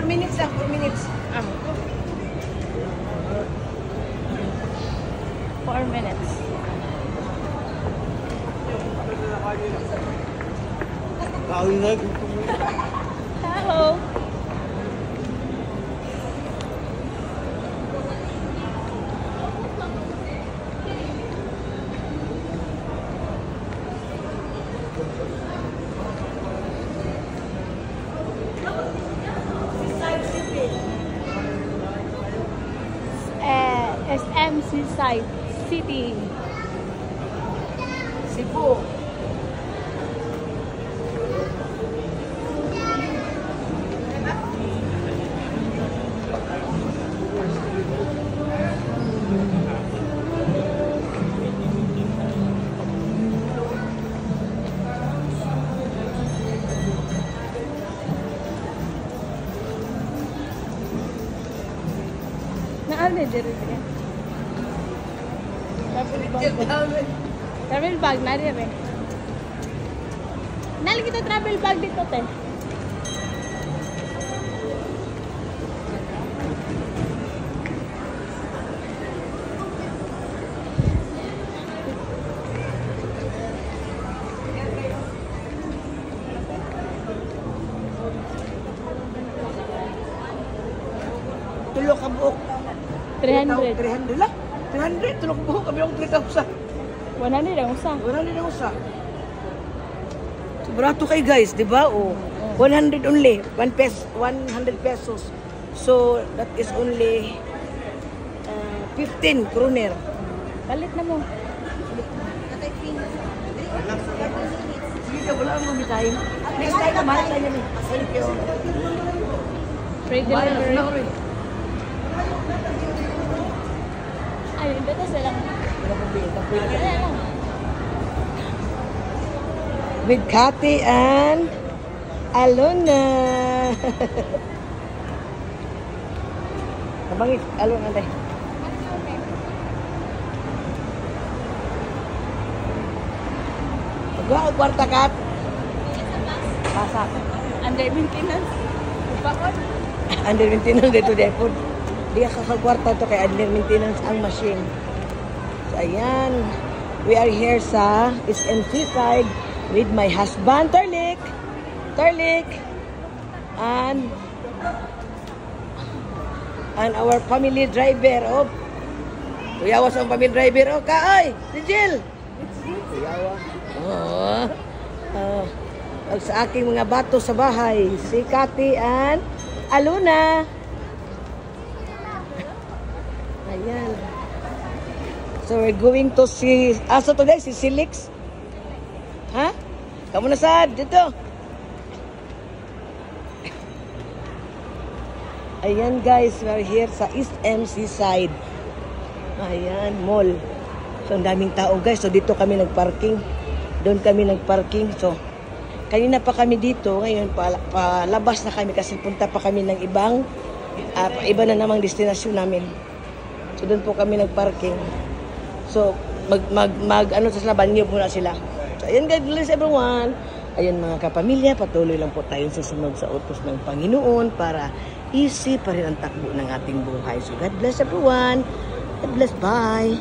minutes lang, 4 minutes. 4 minutes. Hello. SM Seaside City. Cebu. Naan na dyan rin. Travel bag na rin eh. Nali kita travel bag dito te. Tulok ka buok. 300. 300 lah. 300 tulok buok kami ang 3,000. 100 ang usa. 100 ang usa. So, barato kay guys, di ba? Oh. 100 only. 100 pesos. So, that is only 15 kroner. Kalit na mo. Sige, wala ang mamitahin. Next time, kumalit tayo namin. Thank you. Free delivery. Ay, dito sila. With Cathy and Alona. Kabangit, Alona tayo. Magwa o kwarta, Kat? Pasak. Under maintenance. Upakon. Under maintenance dito depod. Di ka kwarta to kay under maintenance ang machine. So, ayan. We are here sa SM Seaside with my husband, Tarlik. Tarlik. And our family driver. Oh. Kuyawas ang family driver. Oh, kaoy! Si Jill! Kuyawa. Oh. Sa aking mga bato sa bahay. Si Cathy and Aluna. Ayan. So we're going to see... So today, si Silix. Ha? Kamu na sad dito. Ayan guys, we're here sa SM Seaside. Ayan, mall. So ang daming tao guys. So dito kami nagparking. Doon kami nagparking. So kanina pa kami dito. Ngayon palabas na kami kasi punta pa kami ng ibang iba na namang destinasyon namin. So doon po kami nagparking. So ano sa banyo muna sila. So ayan God bless everyone. Ayan mga kapamilya, patuloy lang po tayo susunod sa utos ng Panginoon para easy pa rin ang takbo ng ating buhay. So God bless everyone. God bless, bye.